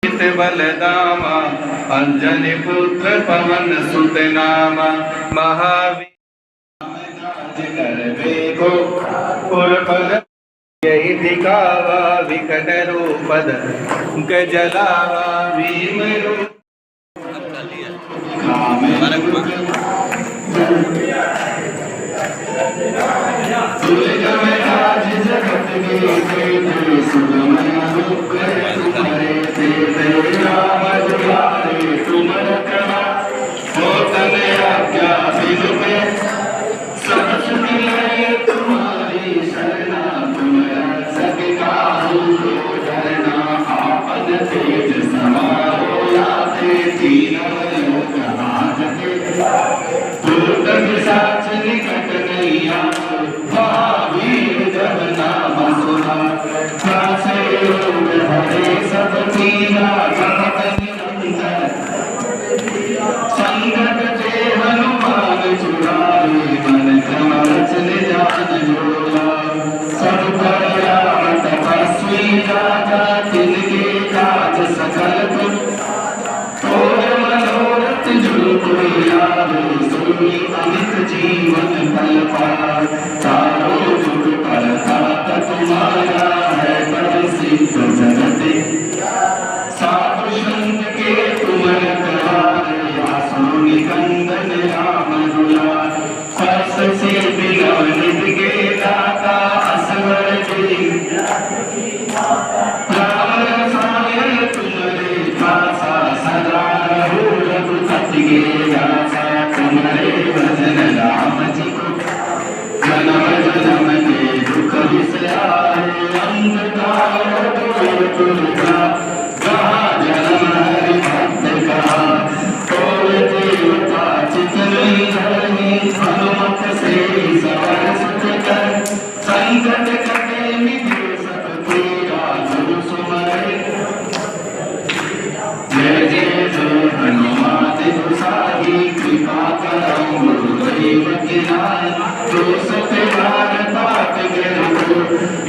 बलदामा अंजनी पुत्र पवन सुत नामा महावीर यही दिखावा विकट रूपद गजलावा भीम जीवन पल पार चारों जुग पर तुम्हारा है बड़ सिद्ध जगत साधुशंत के तुम रखवारे कंदन राम दुलार स्पर्श से बिलवनित के दाता असवर जी राम रसायन तुम्हारे पासा सदा रहो रघुपति के दासा तुम्हारे भजन राम जी को जन्म जन्म के दुख विसराए अंधकार दूर तुलका जहाँ जन्म हरि भक्त का कोई देवता चित नहीं धरनी हनुमत से सवर सुत कर संकट कटे मिटे सब तेरा गुरु सुमरे जय जय जय हनुमान दुसारी कृपा करो गुरुदेव की नाय जो सत्यवान तात गयो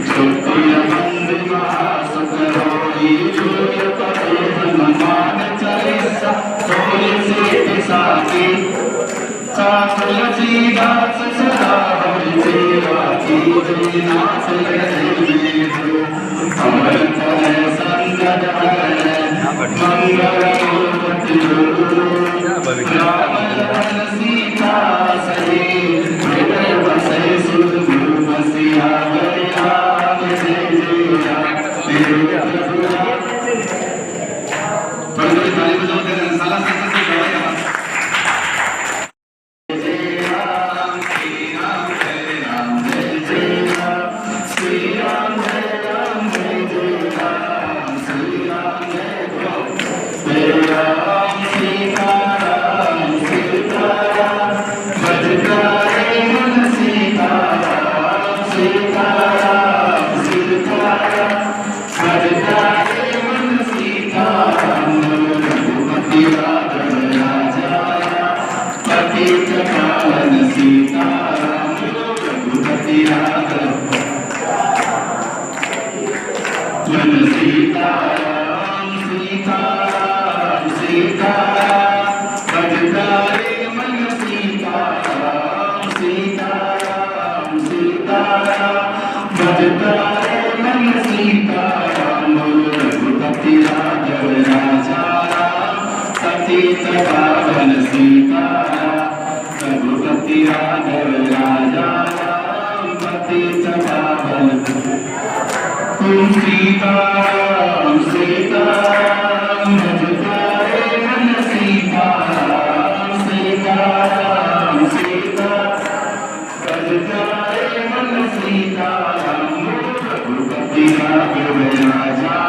जो प्रिय बंद महासुख होई जो पते हनुमान चालीसा सोई से साथी साथ तुलसीदास सदा हरि सेवा की जय नाथ लक्ष्मी अमर करे संकट हरे मंगल मूर्ति राम लखन सीता सही हृदय बसे सुध गुरु बसिया हरि राम जय जय राम पंडित भाई बजाते हैं साला संस्कृत की गवाही सीताराम सीताराम भजतारे मन सीताराम सीताराम सीताराम भजतारे मन सीताराम रघुपति राघव राजा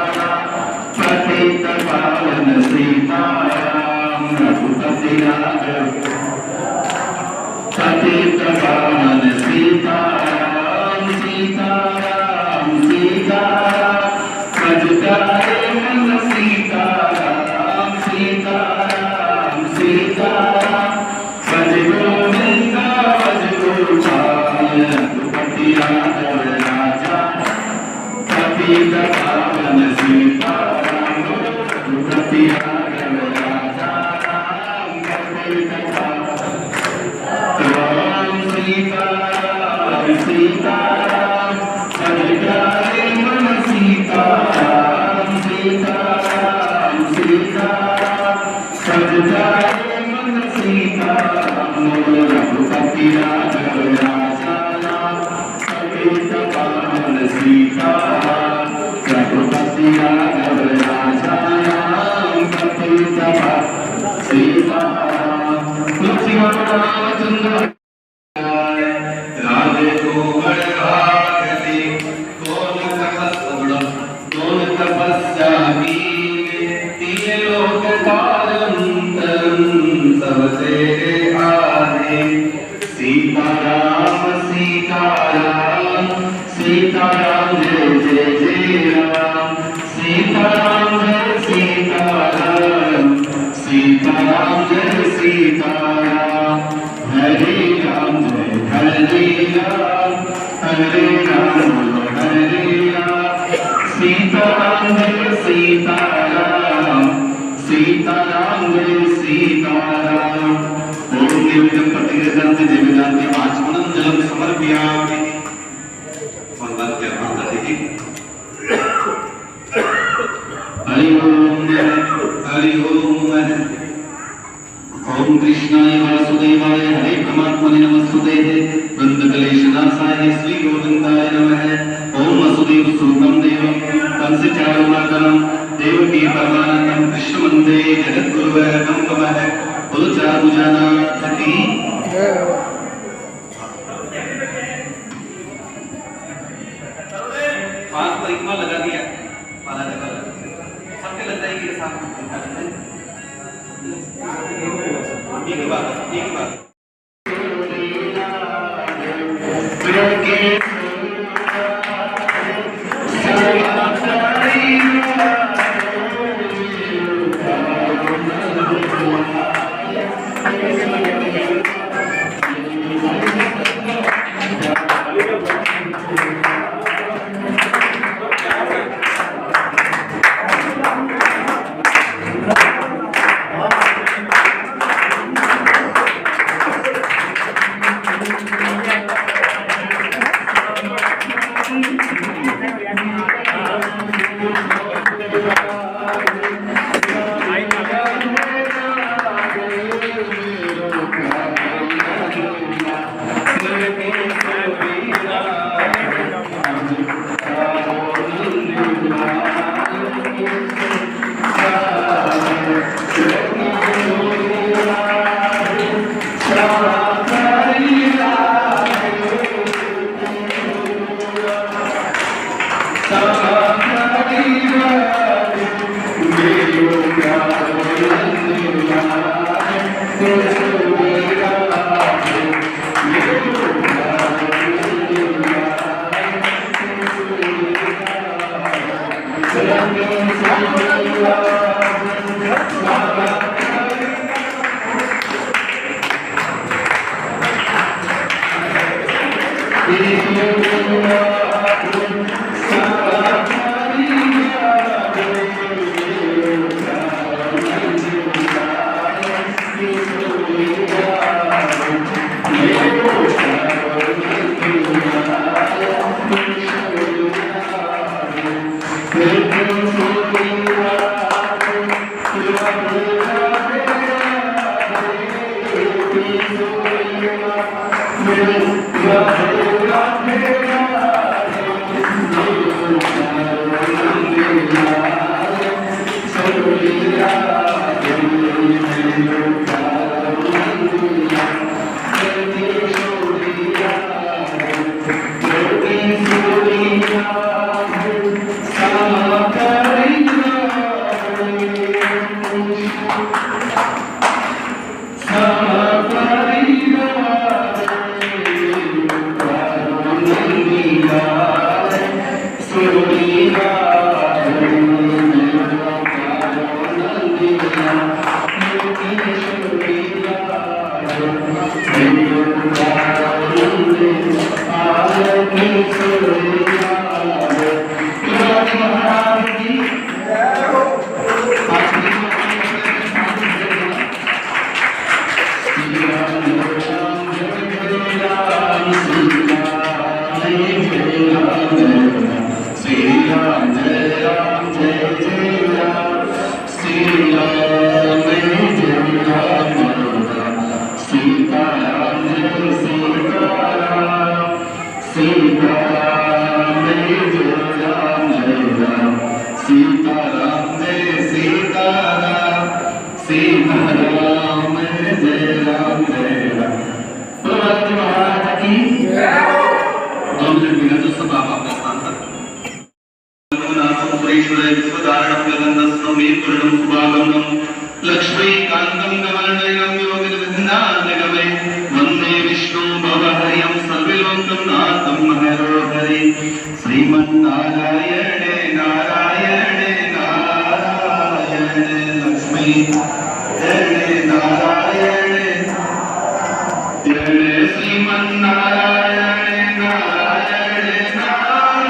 पतित पावन सीताराम रघुपति राघव पतित पावन सीताराम सीताराम सीताराम भजतारे मन सीताराम सीताराम सीताराम भज गोविंदा भज गोपाल रघुपति राघव राजा पतित पावन सीताराम ओम कृष्णाय वासुदेवाय हरे परमात्मने नमस्तुते वृंदकलेशनाशाय श्री गोविंदाय नमः। ओम वसुदेव सुतं देवं कंस चारुमर्दनं देवकी परमानंदं कृष्ण वंदे जगद्गुरुवरं नमः। बोलो चारु जाना थकी पांच परिक्रमा लगा दिया पाला लगा सबके लगता है कि साथ एक बात Thank you. मे पूर्णं सुभागमनं लक्ष्मीकान्तं कमलनयनं योगिनविन्दानगमे वन्दे विष्णुं भवहरिं सर्वलोकनाथं महरोहरि श्रीमन्नारायणे नारायणे नारायणे Lakshmi नारायणे श्रीमन्नारायणे नारायणे नारायणे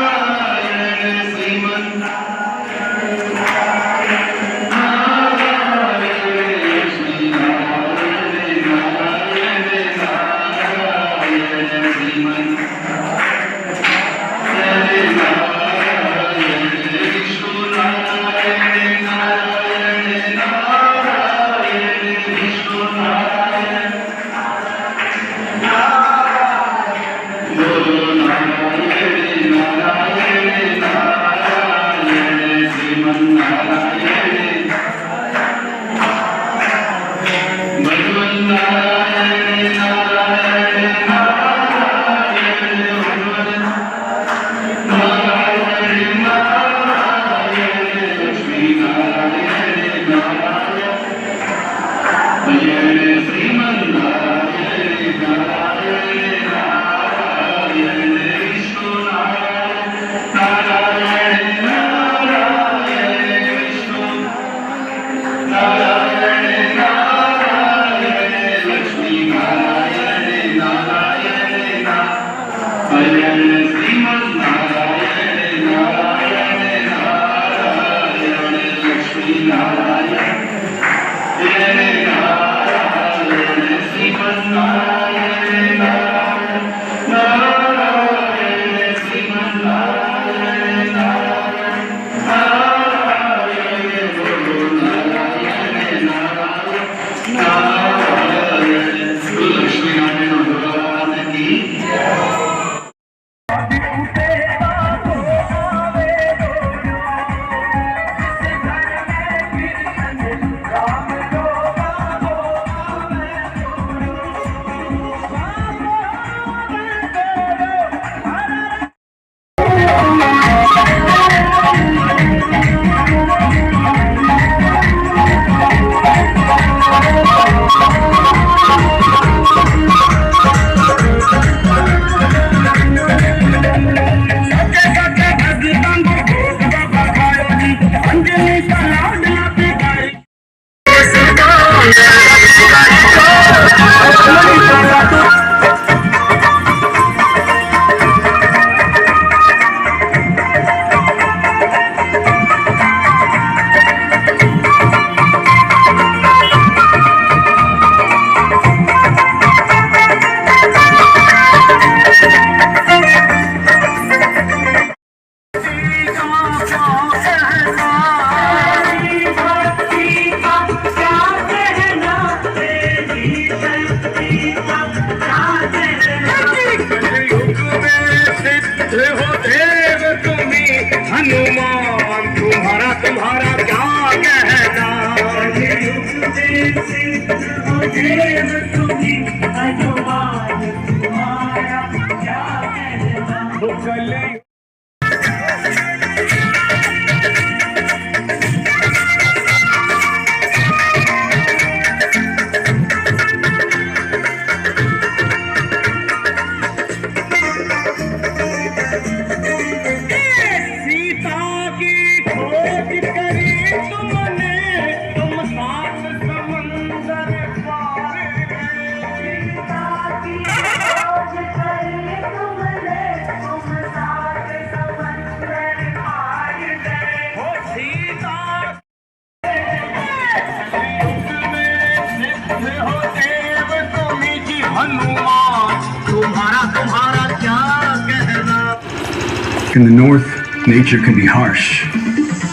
In the north, nature can be harsh,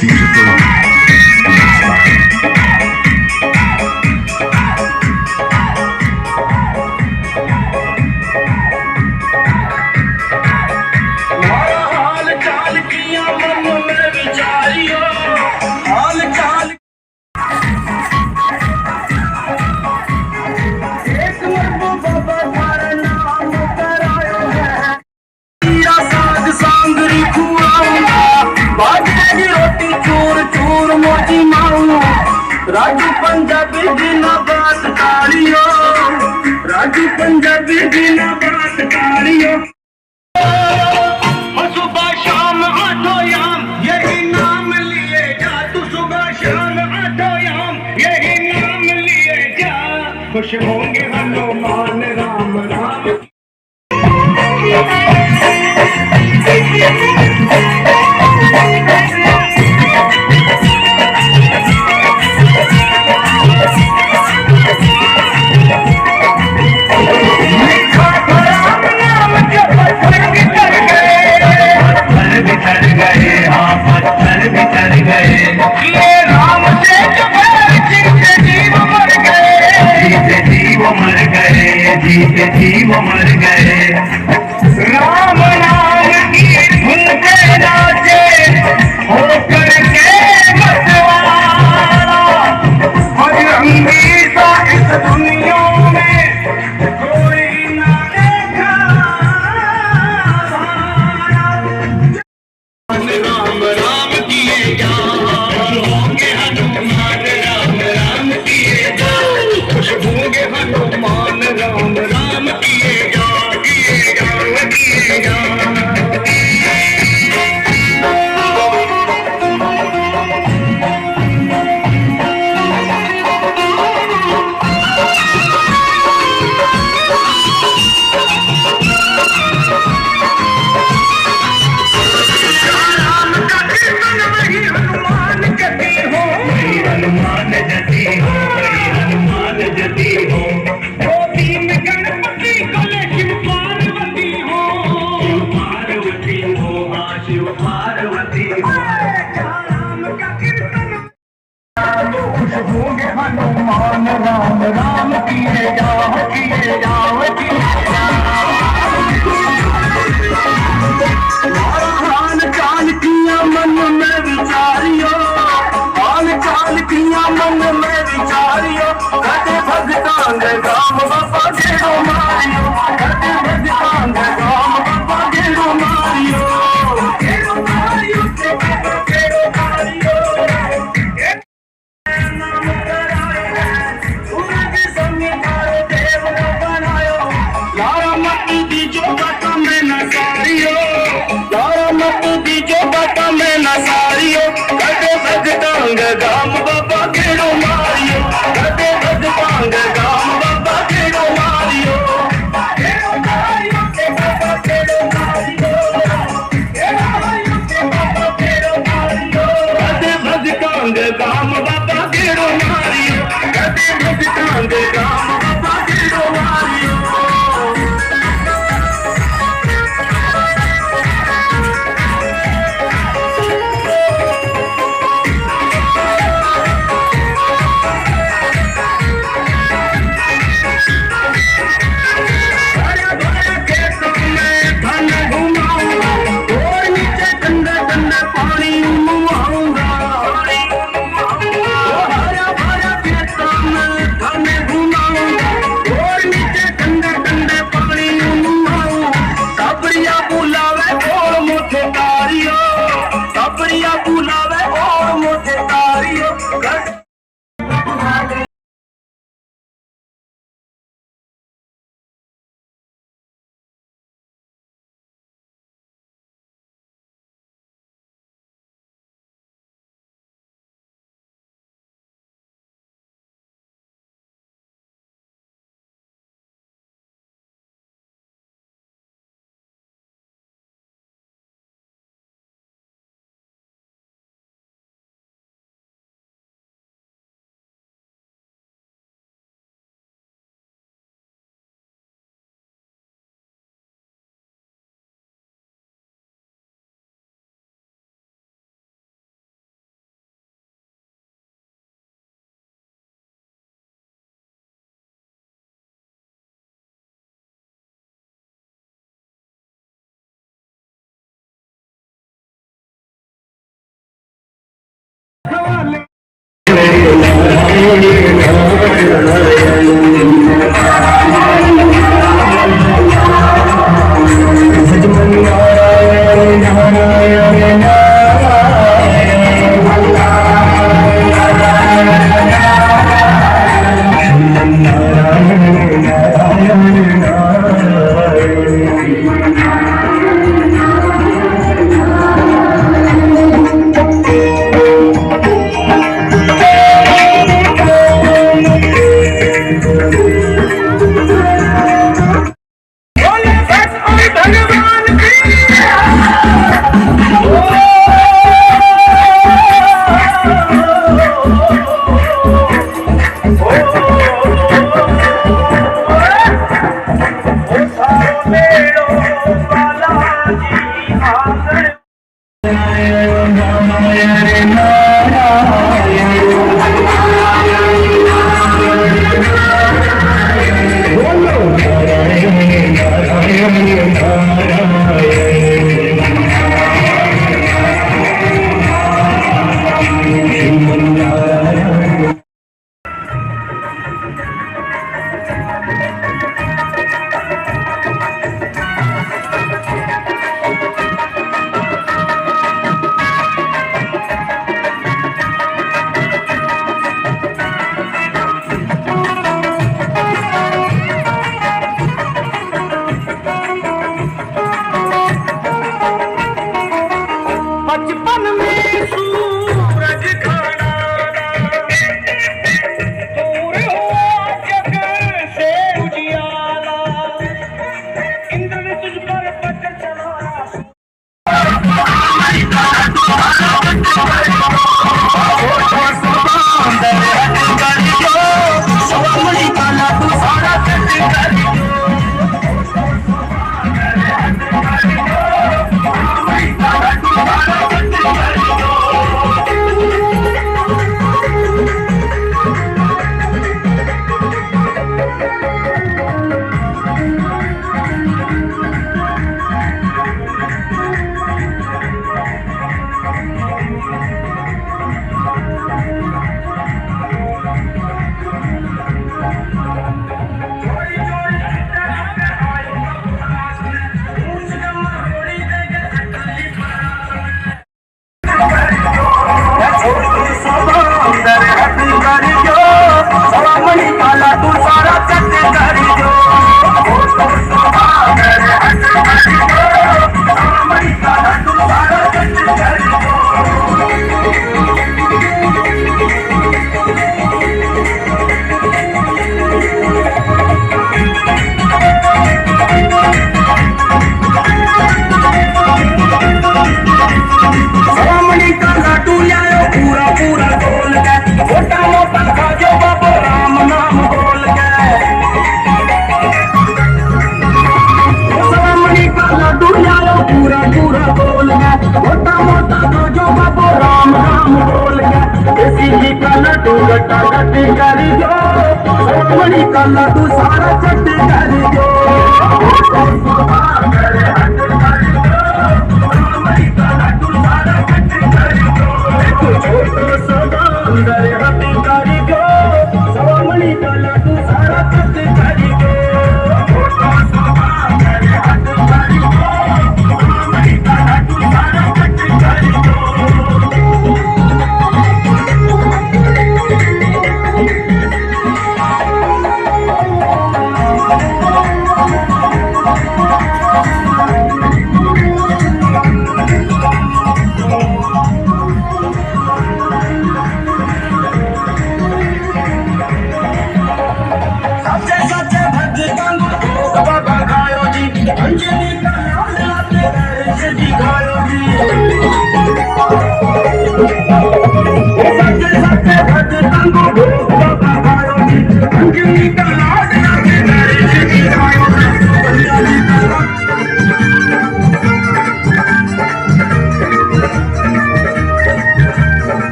beautiful. सांगरी खुआऊंगा दी माऊ राजू पंजाबी जिंदाबाद तालियो राजू पंजाबी जिंदाबाद तालियो सुबह शाम आठो याम यही नाम लिए जा तू सुबह शाम आठो याम यही नाम लिए जा खुश होंगे हनुमान राम राम जीते जी वो मर गए राम नाम की धुन पे नाचे होकर के मतवाला बजरंगी सा इस दुनिया में कोई ना देखा राम राम किए जा होंगे हनुमान राम राम किए जा खुश होंगे हनुमान राम राम किए जा किए जा किए जा हनुमान राम राम किए जाओ किए जाओ कान कान किया मन में विचारियो कान कान किया मन में विचारियो कटे भगतान राम बाबा गेरो मारियो कटे भगतान राम बाबा गेरो मारियो गेरो मारियो गेरो मारियो गाम बाबा गेड़ो मारियो कदे भगतांग गाम बाबा गेड़ो मारियो का गट्टी करी जो सोमनी का लड्डू सारा चट्टी करी जो करे हट करी जो सोमनी का लड्डू सारा चट्टी करी जो छोटो सदा करे हट करी जो सोमनी का लड्डू सारा चट्टी करी जो छोटो सदा करे हट करी जो सोमनी का लड्डू सारा चट्टी करी जो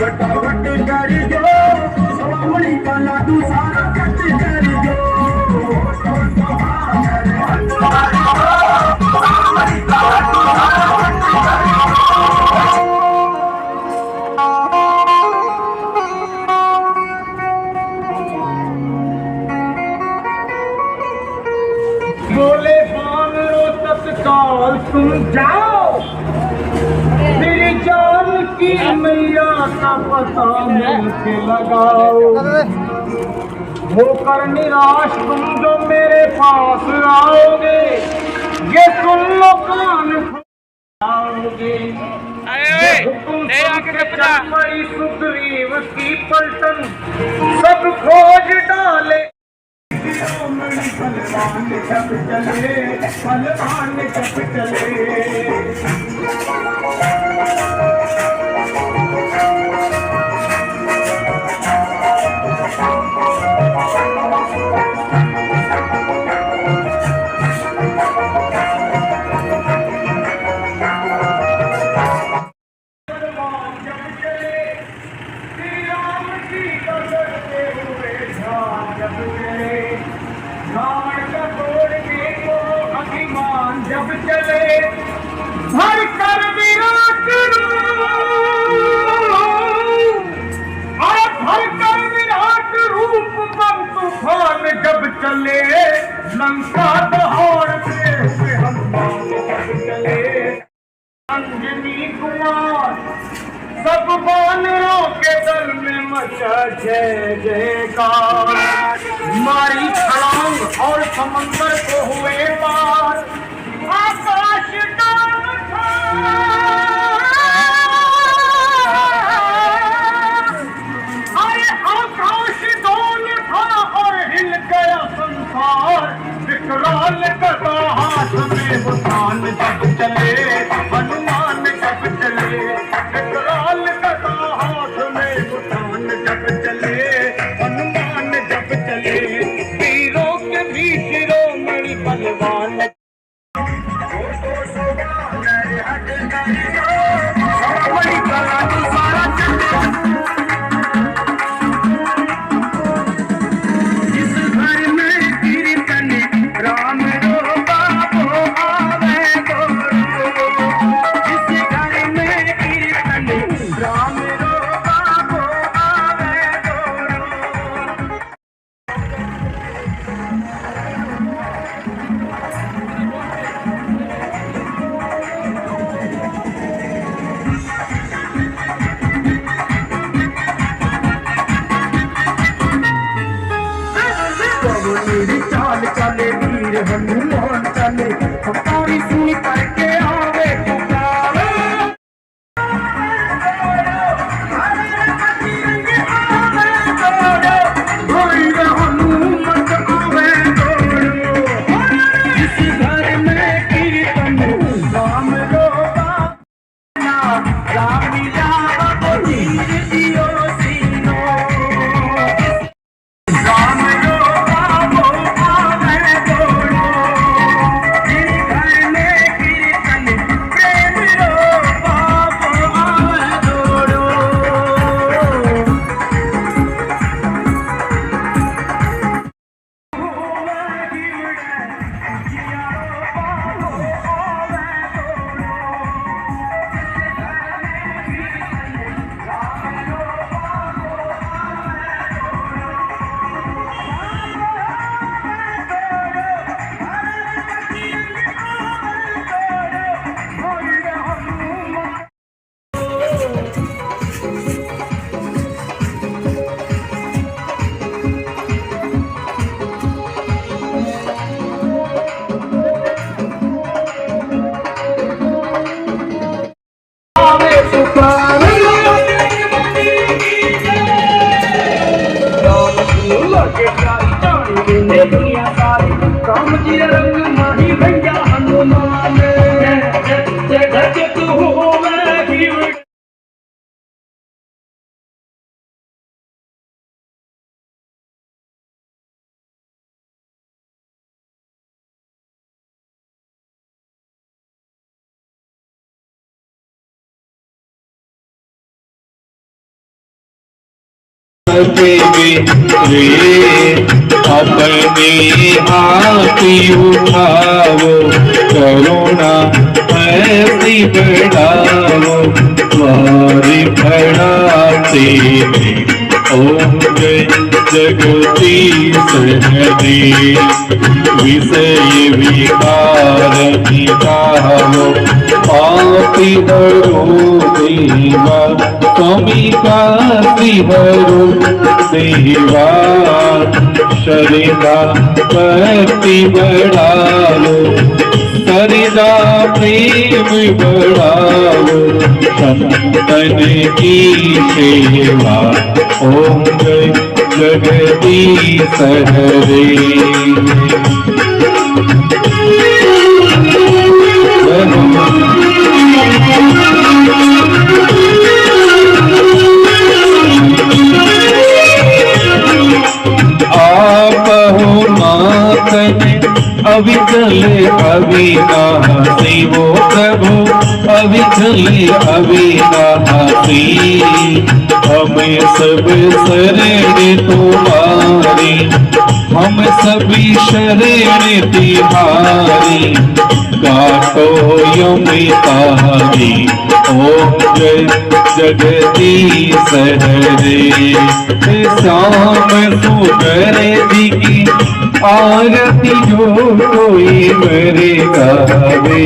फटाफट कर दो स्वामी का लाडू सारा कट कर दो बोले बानरों तत्काल तुम जाओ मेरी जान की मैया का पता मिलके लगाओ होकर निराश तुम जो मेरे पास आओगे ये सुन लो कान खोलोगे मरी सुग्रीव की पलटन सब खोज डाले बलवान जब चले जब चले भर कर विराट रूप बम तूफान जब चले लंका दहाड़ते हुए हनुमान जब चले अंजनी कुमार सब वानरों के दल में मचा जय जयकार मारी छलांग और समंदर को हुए पार आकाश डाल था अरे आकाश डोल था और हिल गया संसार विकराल गदा हाथ में बुतान जब चले हनुमान जब चले विकराल गदा हाथ में बुतान जब चले हनुमान जब चले वीरों के बीच शिरोमणि बलवान चाल चले वीर हनुमान चले हमारी सुनी करके आवे पुकारे हनुमत आवे दौड़ो जिस घर में कीर्तन राम रोगा राम लीला धीर दियो सीनो राम रे अपने हाथ उठाओ करुणा ऐसी बढ़ाओ द्वारी बढ़ाते ओम जय जगदीश हरे विषय विकार निकालो पापी हरो देवा स्वामी का हरो देवा शरीरा भक्ति बढ़ालो सरिदा प्रेम बढ़ाओ संतन की सेवा ओम जय जगदीश हरे आप हो मातन अविचल अविनाशी वो प्रभु अविचल अविनाशी हमें सब शरण तुम्हारी हम सभी शरण तिहारी काटो यमितारी ओम जय जगदीश हरे श्याम सुंदर जी की आरती जो कोई मेरे गावे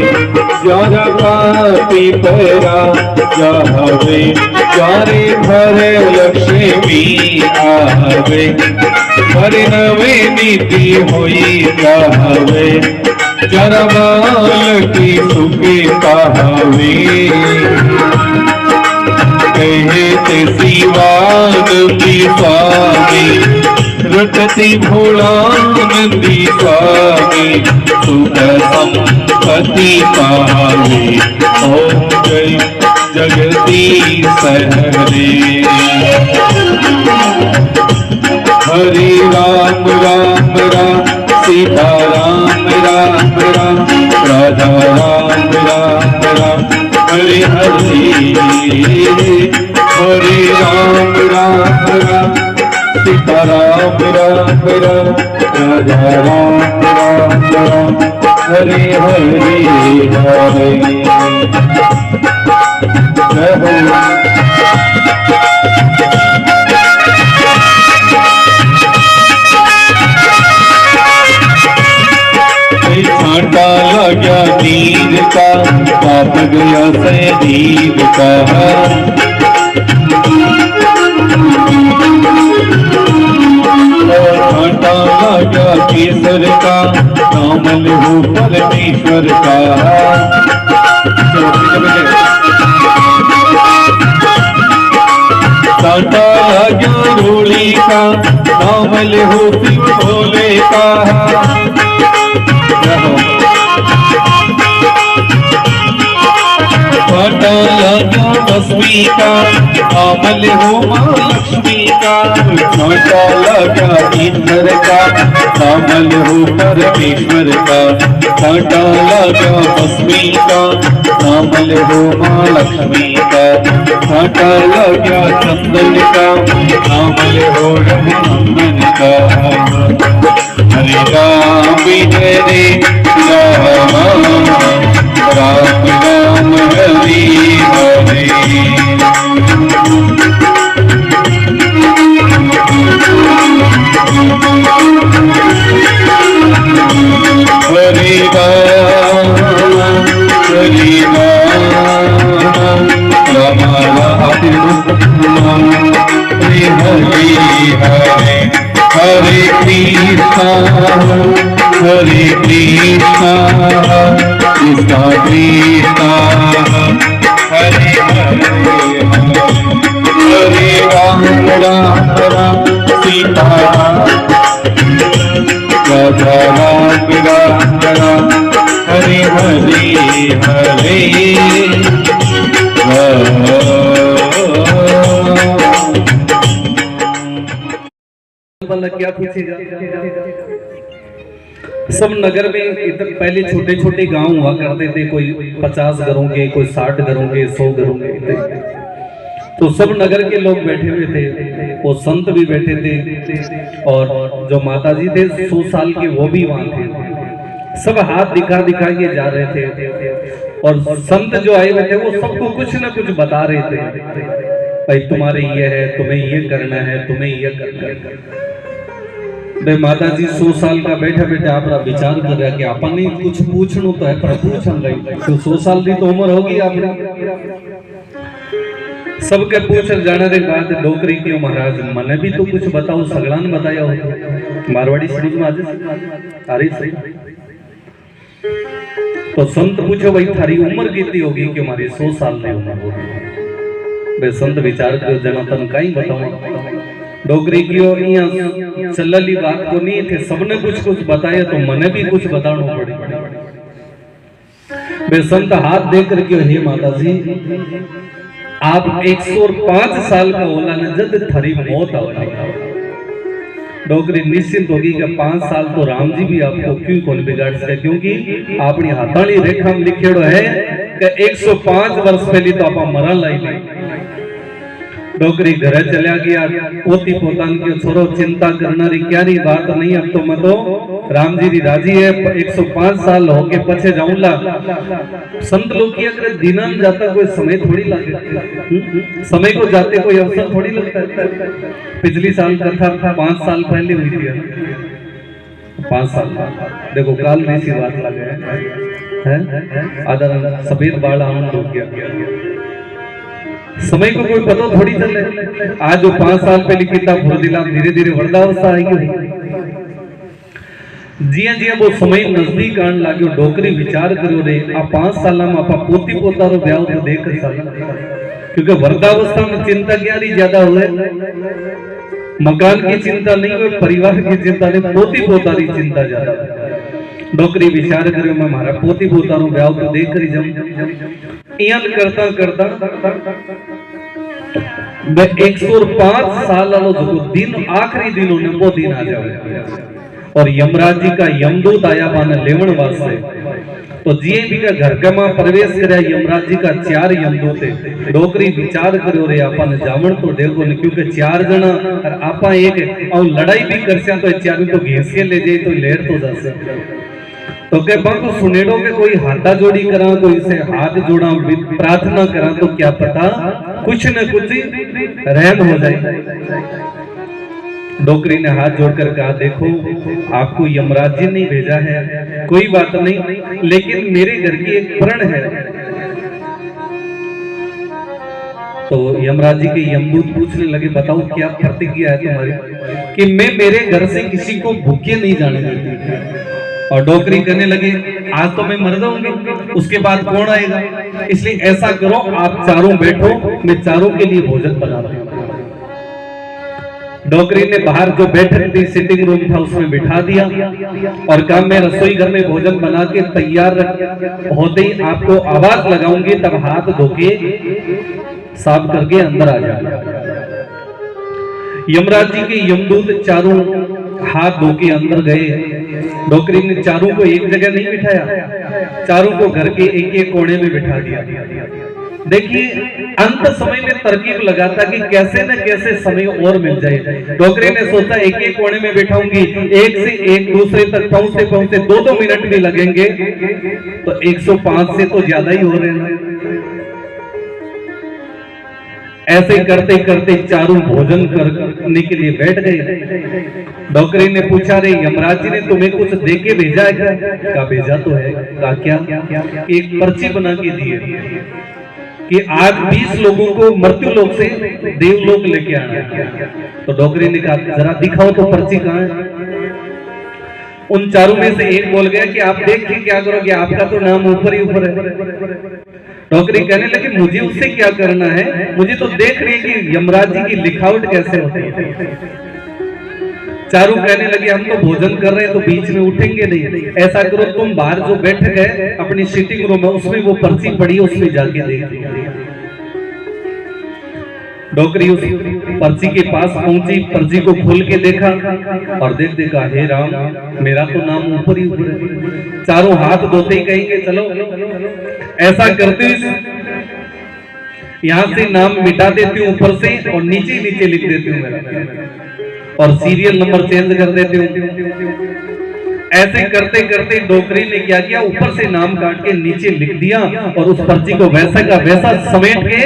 जरा पापी परा जावे चारे भर लक्ष्मी आवे परिणवे नीति होई गावे जरा बाल की सुखी पावे कहे ते शिवान की स्वामी रटती भोलानंदी स्वामी सुख संपत्ति पावे ओम जय जगदीश हरे हरे राम राम राम सीता राम राम राम राधा राम राम राम हरे हरे हरे राम राम राम सीता राम राम राम राधा राम राम राम हरे हरे हरे छांटा लगा नीर का पाप गया सैदीर का छांटा लगा केसर का कामल हो परमेश्वर का छांटा लगा रोली का कामल हो शिव भोले का छांटा लगा लक्ष्मी का कामल हो माँ लक्ष्मी का छांटा लगा इंद्र का कामल हो परमेश्वर का छांटा लगा लक्ष्मी का कामल हो माँ लक्ष्मी का छांटा लगा चंदन का कामल हो रघुनंदन का हरे राम हरे राम राम राम हरे हरे हरे राम राम हरे हरे हरे हरे कृष्णा हरे कृष्णा कृष्णा कृष्णा हरे हरे हरे राम राम राम सीता राधा राम राम राम हरे हरे हरे क्या पूछेगा। सब नगर में इधर पहले छोटे छोटे गांव हुआ करते थे, कोई 50 घरों के, कोई 60 घरों के, 100 घरों के। तो सब नगर के लोग बैठे हुए थे, वो संत भी बैठे थे और जो माता जी थे 100 साल के वो भी वहां थे। सब हाथ दिखा दिखा के जा रहे थे और संत जो आए हुए थे वो सबको कुछ ना कुछ बता रहे थे, भाई तुम्हारे ये है, तुम्हें ये करना है, तुम्हें ये करना है। भाई माता जी 100 साल का बैठा बैठा अपना विचार कर रहा कि अपन ने कुछ पूछना तो है, पर पूछन गई तो 100 साल की तो उम्र होगी आपने। सबके पूछ जाने के बाद डोकरी क्यों महाराज मने भी तो कुछ बताओ, सगलान बताया हो मारवाड़ी शरीफ में आज अरे सही। तो संत पूछो भाई थारी उम्र कितनी होगी कि हमारी 100 साल की उम्र होगी। भाई संत विचार कर जना तन कहीं बताओ डोकरी क्यों यहाँ चलली बात को नहीं थे, सबने कुछ बताया तो मने भी कुछ बताना पड़ी। भाई संत हाथ देख कर क्यों हे माता जी आप 105 साल का होला न जब थारी मौत आवली। डोकरी निश्चिंत होगी कि 5 साल तो राम जी भी आपको क्यों कौन बिगाड़ सके, क्योंकि अपनी हाथानी रेखा में लिखेड़ो है कि 105 वर्ष पहले तो आप मरा लाई। डोकरी घरे चला गया, पोती पोतान के छोरो चिंता करना री क्या री बात नहीं, अब तो मैं तो राम जी री राजी है 105 साल हो के पछे जाऊंगा। संत लोग की अगर दिना में जाता कोई समय थोड़ी लगे, समय को जाते कोई अवसर थोड़ी लगता है। पिछली साल कथा 5 साल पहले हुई थी, 5 साल देखो काल जैसी बात लगे है आदर सफेद बाल आनंद हो गया। समय को कोई पता थोड़ी चले। आज जो 5 साल पहले किताब भर दिला धीरे धीरे वृद्धावस्था आएगी। जिया जिया वो समय नजदीक आने लगे डोकरी विचार करो रे आ 5 साल में आप पोती पोता रो ब्याह तो देख साल, क्योंकि वृद्धावस्था में चिंता क्या रही ज्यादा हुए, मकान की चिंता नहीं हुई, परिवार की चिंता नहीं, पोती पोता की चिंता ज्यादा। डोकरी विचार करो मैं मारा पोती पोता रो ब्याह तो देख करी जाऊं। इयान करता करता मैं 105 साल वालों जो दिन आखिरी दिन होने वो दिन आ जाए और यमराज जी का यमदूत आया माने लेवण वास्ते। तो जिए भी का घर के मां प्रवेश करे यमराज जी का 4 यमदूत है। डोकरी विचार करो रे अपन जामन तो देखो न, क्योंकि 4 जना और आपा एक और लड़ाई भी करसे तो 4 तो घेसिए ले जाए तो लेर तो जासे। तो के बाको सुनेड़ो के कोई हाथा जोड़ी करा, कोई से हाथ जोड़ा प्रार्थना करा तो क्या पता कुछ न कुछ रहम हो जाए। डोकरी ने हाथ जोड़कर कहा देखो आपको यमराज जी ने भेजा है, कोई बात नहीं, लेकिन मेरे घर की एक प्रण है। तो यमराज जी के यमदूत पूछने लगे बताओ क्या प्रतिज्ञा है तुम्हारी कि मैं मेरे घर से किसी को भूखे नहीं जाने देती। और डोकरी कहने लगे आज तो मैं मर जाऊंगी, उसके बाद कौन आएगा, इसलिए ऐसा करो आप चारों बैठो, मैं चारों के लिए भोजन बनाता हूं। डोकरी ने बाहर जो बैठक थी सिटिंग रूम था उसमें बिठा दिया और कहा मैं रसोई घर में भोजन बना के तैयार होते ही आपको आवाज लगाऊंगी तब हाथ धो के साफ करके अंदर आ जाए। यमराज जी के यमदूत चारों हाथ धो के अंदर गए। डोकरी ने चारों को एक जगह नहीं बिठाया, चारों को घर के एक एक कोने में बिठा दिया। देखिए अंत समय में तरकीब लगाता कि कैसे न कैसे समय और मिल जाए। डोकरी ने सोचा एक एक कोने में बिठाऊंगी, एक से एक दूसरे तक पहुंचते पहुंचते 2-2 मिनट भी लगेंगे, तो 105 से तो ज्यादा ही हो रहे हैं। ऐसे करते करते चारों भोजन करने के लिए बैठ गए। डोकरी ने पूछा रे यमराज जी ने तुम्हें कुछ दे के भेजा है क्या? कहा भेजा तो है। कहा क्या? एक पर्ची बना के दी है कि आज 20 लोगों को मृत्यु लोक से देवलोक लेके आना है। तो डोकरी ने कहा जरा दिखाओ तो पर्ची कहाँ है। उन चारों में से एक बोल गया कि आप देख के क्या करोगे, आपका तो नाम ऊपर ही ऊपर है। डोकरी कहने लगे मुझे उससे क्या करना है, मुझे तो देख रही है कि यमराज जी की लिखावट कैसे होती है। चारों कहने लगे हम तो भोजन कर रहे हैं तो बीच में उठेंगे नहीं, ऐसा करो तुम बाहर जो बैठ गए अपनी सिटिंग रूम में उसमें वो पर्ची पड़ी उसमें जाके देख। डोकरी उस पर्ची के पास पहुंची, पर्ची को खोल के देखा और देखा हे राम मेरा तो नाम ऊपर ही ऊपर है। चारों हाथ धोते ही कहेंगे चलो। ऐसा करते यहाँ से नाम मिटा देती हूँ ऊपर से और नीचे नीचे लिख देती हूँ मेरा, और सीरियल नंबर चेंज कर देती हूँ। ऐसे करते करते डोकरी ने क्या किया, ऊपर से नाम काट के नीचे लिख दिया और उस पर्ची को वैसा का वैसा समेट के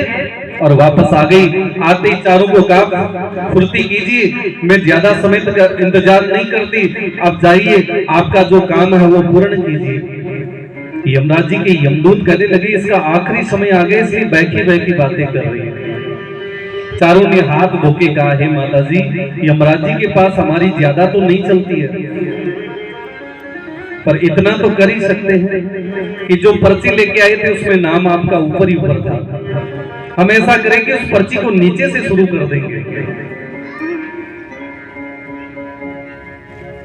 और वापस आ गई। आते ही चारों को कहा फुर्ती कीजिए, मैं ज्यादा समय तक इंतजार नहीं करती, आप जाइए, आपका जो काम है वो पूर्ण कीजिए। यमराज जी के यमदूत कहने लगे इसका आखिरी समय आ गया, इसलिए बैठी बैठी बातें कर रही है। चारों ने हाथ धो के कहा, हे माता जी, यमराज जी के पास हमारी ज्यादा तो नहीं चलती है, पर इतना तो कर ही सकते हैं कि जो पर्ची लेके आए थे उसमें नाम आपका ऊपर ही ऊपर था, हम ऐसा करेंगे उस पर्ची को नीचे से शुरू कर देंगे।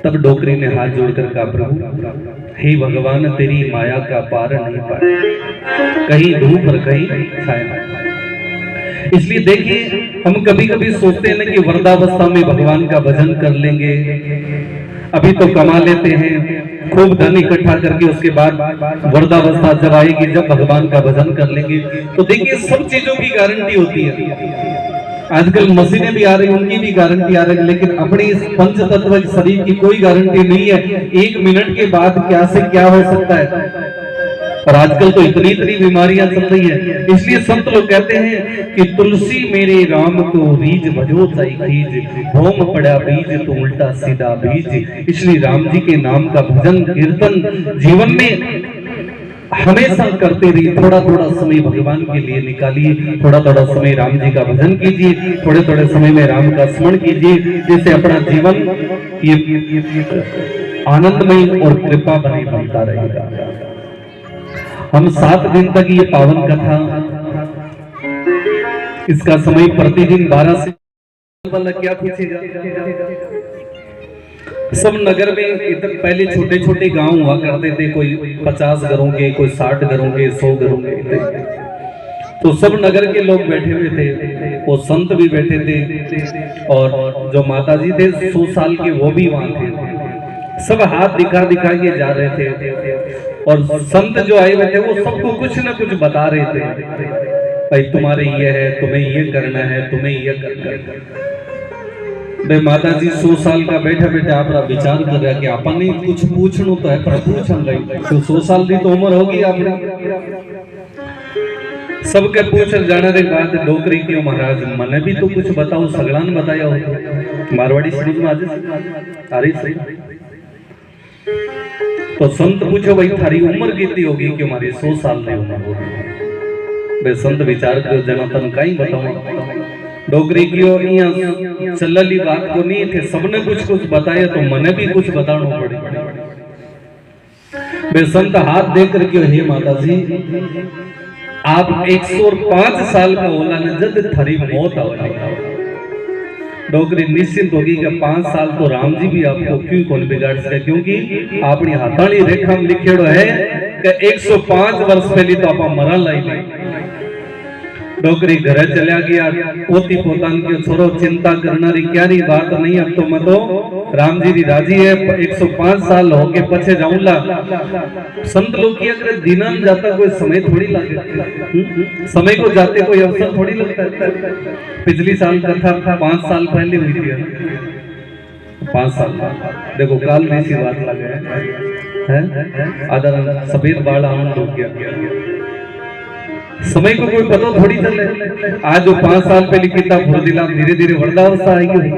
तब डोकरी ने हाथ जोड़कर कहा, प्रभु हे भगवान, तेरी माया का पार नहीं पाए, कहीं धूप और कहीं छाया। इसलिए देखिए, हम कभी कभी सोचते हैं ना कि वृद्धावस्था में भगवान का भजन कर लेंगे, अभी तो कमा लेते हैं खूब धन इकट्ठा करके, उसके बाद वृद्धावस्था जब आएगी, जब भगवान का भजन कर लेंगे। तो देखिए, सब चीजों की गारंटी होती है। आजकल मशीनें भी आ रही, उनकी भी गारंटी आ रही है, लेकिन अपनी इस पंच तत्व शरीर की कोई गारंटी नहीं है। 1 मिनट के बाद क्या से क्या हो सकता है। और आजकल तो इतनी बीमारियां चल रही है। इसलिए संत लोग कहते हैं कि तुलसी मेरे राम को रीज भजो चाई खीज, भोम पड़ा बीज तो उल्टा सीधा बीज। इसलिए राम जी के नाम का भजन कीर्तन जीवन में हमेशा करते रहिए। थोड़ा थोड़ा समय भगवान के लिए निकालिए, थोड़ा थोड़ा समय राम जी का भजन कीजिए, थोड़े थोड़े समय में राम का स्मरण कीजिए, जिससे अपना जीवन ये आनंदमय और कृपा बनी बनता रहेगा। हम 7 दिन तक ये पावन कथा, इसका समय प्रतिदिन 12 से क्या पूछेगा। सब नगर में इधर पहले छोटे छोटे गांव हुआ करते थे, कोई 50 घरों के, कोई 60 घरों के, 100 घरों के। तो सब नगर के लोग बैठे हुए थे, वो संत भी बैठे थे, और जो माता जी थे 100 साल के वो भी वहां थे। सब हाथ दिखा दिखा के जा रहे थे, और संत जो आए हुए थे वो सबको कुछ न कुछ बता रहे थे, भाई तुम्हारे ये है, तुम्हें ये करना है, तुम्हें ये करना है। भाई माता जी 100 साल का बैठा बैठा अपना विचार कर रहा कि अपन कुछ पूछनो तो है, पर पूछन गई तो 100 साल की तो उम्र होगी आपने। सबके पूछ जाने के बाद डोकरी क्यों महाराज, मने भी तो कुछ बताओ, सगलान बताया हो मारवाड़ी समाज में आज आ रही सही। तो संत पूछो भाई थारी उम्र कितनी होगी, कि हमारी 100 साल की उम्र होगी। भाई संत विचार कर जना तन कहीं बताओ, डोगरी की चलली बात को नहीं थे, सबने कुछ कुछ बताया तो मने भी कुछ बताना पड़े। भाई संत हाथ देख करके, हे माता जी, आप 105 साल का होला ने जब थारी मौत आवेगी, डोगरी निश्चिंत होगी कि 5 साल तो राम जी भी आपको क्यों कौन बिगाड़ सके, क्योंकि अपनी हाथानी रेखा में लिखेड़ो है कि 105 वर्ष पहले तो आप मरा लाई। डोगरी घरे चला गया, पोती पोतान के छोरो चिंता करना री क्या री बात नहीं, अब तो मैं तो राम जी री राजी है, 105 साल हो के पछे जाऊंगा। संत लोग की अगर दिना में जाता कोई समय थोड़ी लगे, समय को जाते कोई अवसर थोड़ी लगता है। पिछली साल कथा 5 साल पहले हुई थी, 5 साल देखो काल जैसी बात लगे है, आधा सफेद बाल आनंद हो गया। समय को कोई पता थोड़ी चले। आज जो 5 साल पहले किताब भर दिला, धीरे धीरे वृद्धावस्था आएगी।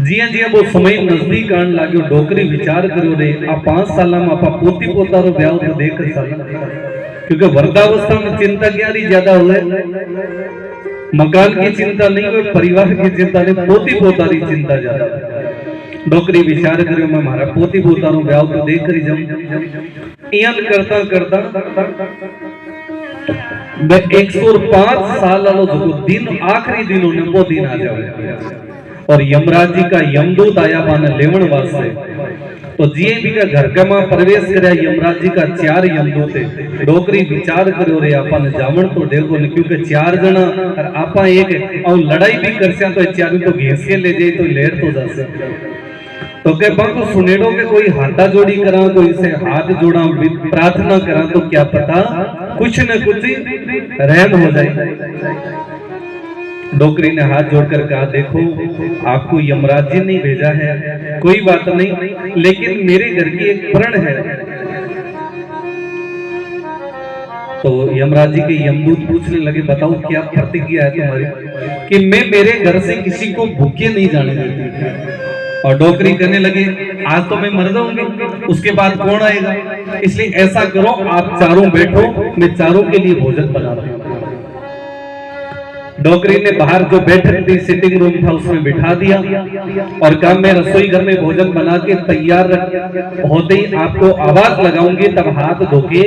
जिया जिया वो समय नजदीक आने लगे, डोकरी विचार करो रे, आ 5 साल में आप पोती पोता रो ब्याह तो देख साल, क्योंकि वृद्धावस्था में चिंता क्या रही ज्यादा हुए, मकान की चिंता नहीं हुई, परिवार की चिंता नहीं, पोती पोता की चिंता ज्यादा। डोकरी विचार करो, मैं मारा पोती पोता रो ब्याह तो देख रही जाऊं। इयान करता करता 105 साल जो दिन आखिरी दिन होने वो दिन आ जाए, और यमराज जी का यमदूत आया पाने लेवन वास्ते। तो जिए भी का घर के मां प्रवेश करे, यमराज जी का 4 यमदूत है। डोकरी विचार करो रे, आपन जामन तो देखो न, क्योंकि 4 जना और आपा एक, और लड़ाई भी करसे तो 4 तो घेस के ले जाए तो लेर तो जासे। तो के बाबू सुनेड़ो के कोई हाथा जोड़ी करा, कोई से हाथ जोड़ा प्रार्थना करा तो क्या पता कुछ न कुछ रहम हो जाए। डोकरी ने हाथ जोड़कर कहा, देखो आपको यमराज जी ने भेजा है, कोई बात नहीं, लेकिन मेरे घर की एक प्रण है। तो यमराज जी के यमदूत पूछने लगे, बताओ क्या प्रतिज्ञा है तुम्हारी? कि मैं मेरे घर से किसी को भूखे नहीं जाने देती। और डोकरी कहने लगे, आज तो मैं मर जाऊंगी, उसके बाद कौन आएगा, इसलिए ऐसा करो आप चारों बैठो, मैं चारों के लिए भोजन बनाता हूं। डोकरी ने बाहर जो बैठक थी, सिटिंग रूम था, उसमें बिठा दिया और कहा मैं रसोई घर में भोजन बना के तैयार होते ही आपको आवाज लगाऊंगी, तब हाथ धो के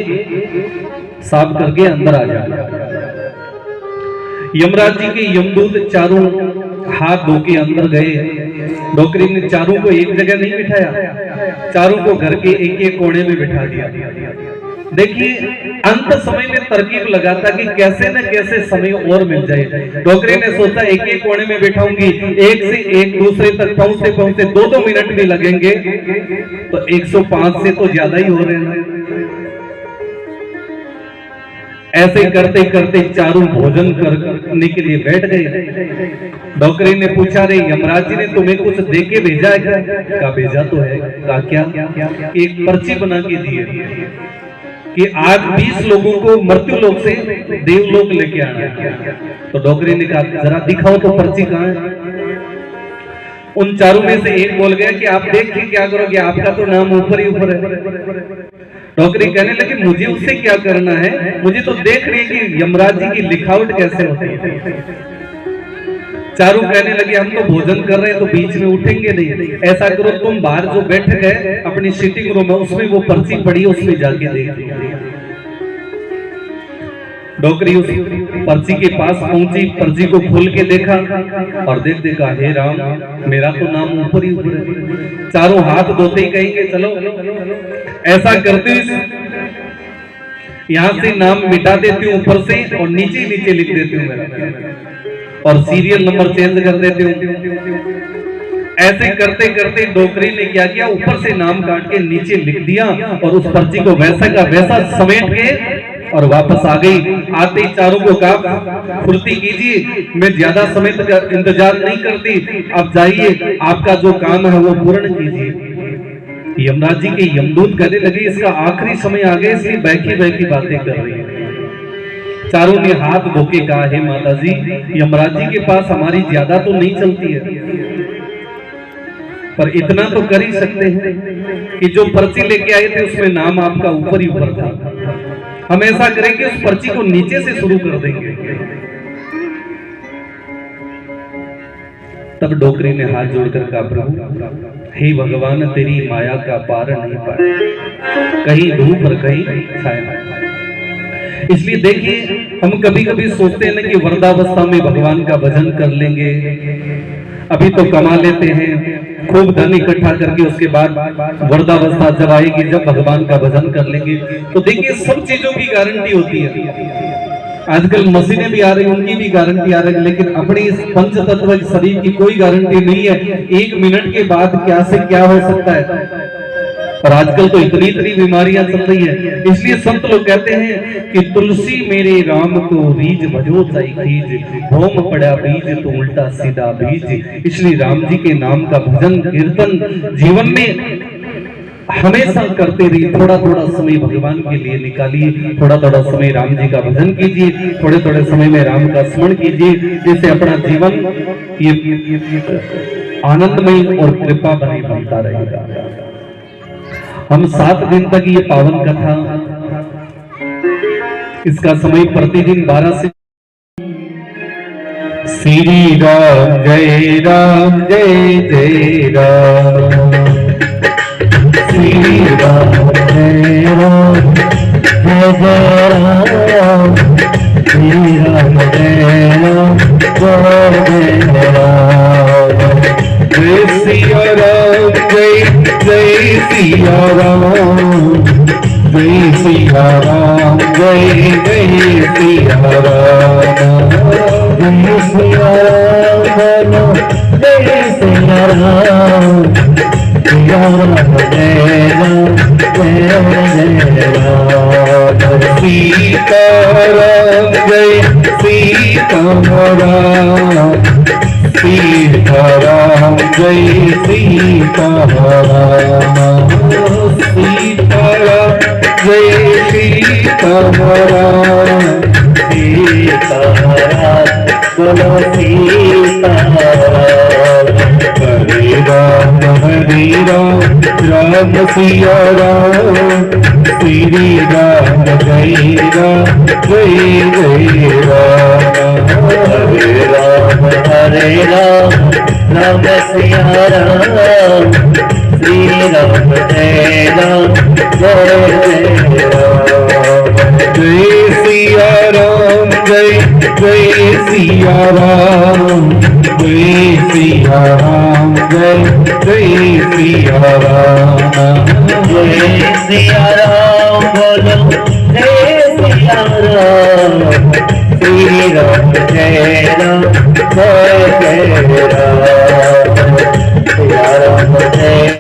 साफ करके अंदर आ जाए। यमराज जी के यमदूत चारों हाथ धो के अंदर गए। डोकरी ने चारों को एक जगह नहीं बिठाया, चारों को घर के एक एक कोने में बिठा दिया। देखिए अंत समय में तरकीब लगाता कि कैसे न कैसे समय और मिल जाए। डोकरी ने सोचा एक एक कोने में बिठाऊंगी, एक से एक दूसरे तक पहुंचते पहुंचते 2-2 मिनट भी लगेंगे, तो 105 से तो ज्यादा ही हो रहे हैं। ऐसे करते करते चारों भोजन करने के लिए बैठ गए। डोकरी ने पूछा, रे यमराज जी ने तुम्हें कुछ दे के भेजा है क्या? कहा भेजा तो है। कहा क्या? एक पर्ची बना के दी है कि आज 20 लोगों को मृत्यु लोक से देवलोक लेके आना है। तो डोकरी ने कहा जरा दिखाओ तो पर्ची कहाँ है। उन चारों में से एक बोल गया कि आप देख के क्या करोगे, आपका तो नाम ऊपर ही ऊपर है। डोकरी कहने लगे मुझे उससे क्या करना है, मुझे तो देख रही है कि यमराज जी की लिखावट कैसे होती है। चारों कहने लगे हम तो भोजन कर रहे हैं तो बीच में उठेंगे नहीं, ऐसा करो तुम बाहर जो बैठक है अपनी सिटिंग रूम है उसमें वो पर्ची पड़ी है उसमें जाके देख। डोकरी उस पर्ची के पास पहुंची, पर्ची को खोल के देखा और देखा हे राम मेरा तो नाम ऊपर ही ऊपर है। चारों हाथ धोते ही कहेंगे चलो ऐसा करते यहां से नाम मिटा देती हूँ ऊपर से और नीचे नीचे लिख देती हूँ मेरा, और सीरियल नंबर चेंज कर देती हूँ। ऐसे करते करते डोकरी ने क्या किया, ऊपर से नाम काट के नीचे लिख दिया और उस पर्ची को वैसा का वैसा समेट के और वापस आ गई। आते ही चारों को कहा फुर्ती कीजिए, मैं ज्यादा समय तक इंतजार नहीं करती, अब जाइए आपका जो काम है वो पूर्ण कीजिए। यमराज जी के यमदूत कहने लगे इसका आखिरी समय आ गया इसलिए बैठी बैठी बातें कर रही है। चारों ने हाथ धो के कहा हे माता जी यमराज जी के पास हमारी ज्यादा तो नहीं चलती है, पर इतना तो कर ही सकते हैं कि जो पर्ची लेके आए थे उसमें नाम आपका ऊपर ही ऊपर था, हम ऐसा करेंगे उस पर्ची को नीचे से शुरू कर देंगे। तब डोकरी ने हाथ जोड़कर कहा प्रभु हे भगवान तेरी माया का पार नहीं पाया, कहीं धूप और कहीं छाया। इसलिए देखिए हम कभी कभी सोचते हैं ना कि वृद्धावस्था में भगवान का भजन कर लेंगे, अभी तो कमा लेते हैं खूब धन इकट्ठा करके उसके बाद वृद्धावस्था जब आएगी जब भगवान का भजन कर लेंगे। तो देखिए सब चीजों की गारंटी होती है, आजकल मशीनें भी आ रही उनकी भी गारंटी आ रही है, लेकिन अपनी इस पंच तत्व शरीर की कोई गारंटी नहीं है। 1 मिनट के बाद क्या से क्या हो सकता है, और आजकल तो इतनी बीमारियां चल रही है। इसलिए संत लोग कहते हैं कि तुलसी मेरे राम को रीज भजो चाई खीज, होम पड़ा बीज तो उल्टा सीधा बीज। इसलिए राम जी के नाम का भजन कीर्तन जीवन में हमेशा करते रहिए। थोड़ा थोड़ा समय भगवान के लिए निकालिए, थोड़ा थोड़ा समय राम जी का भजन कीजिए, थोड़े थोड़े समय में राम का स्मरण कीजिए, जिससे अपना जीवन ये आनंदमय और कृपा भरी बनता रहेगा। हम 7 दिन तक ये पावन कथा, इसका समय प्रतिदिन 12 से श्री राम जय राम जय जय राम, श्री राम जय राम जय जय राम, श्री राम जय राम जय जय राम, जय सिया राम जय जय सिया राम, जय सिया राम जय जय सिया राम, जय सिया राम जय सिया राम, सिया राम जय राम जय राम सीताराम जय सीताराम सीताराम जय सीताराम सीताराम जय सीताराम सीताराम बोलो सीताराम हरे राम राम सिया राम श्री राम जय राम हरे राम राम सिया राम श्री राम जय राम जय सिया राम जय सिया राम जय सिया राम जय सिया राम जय सिया राम बोलो जय सिया राम श्री राम जय राम जय राम सिया राम जय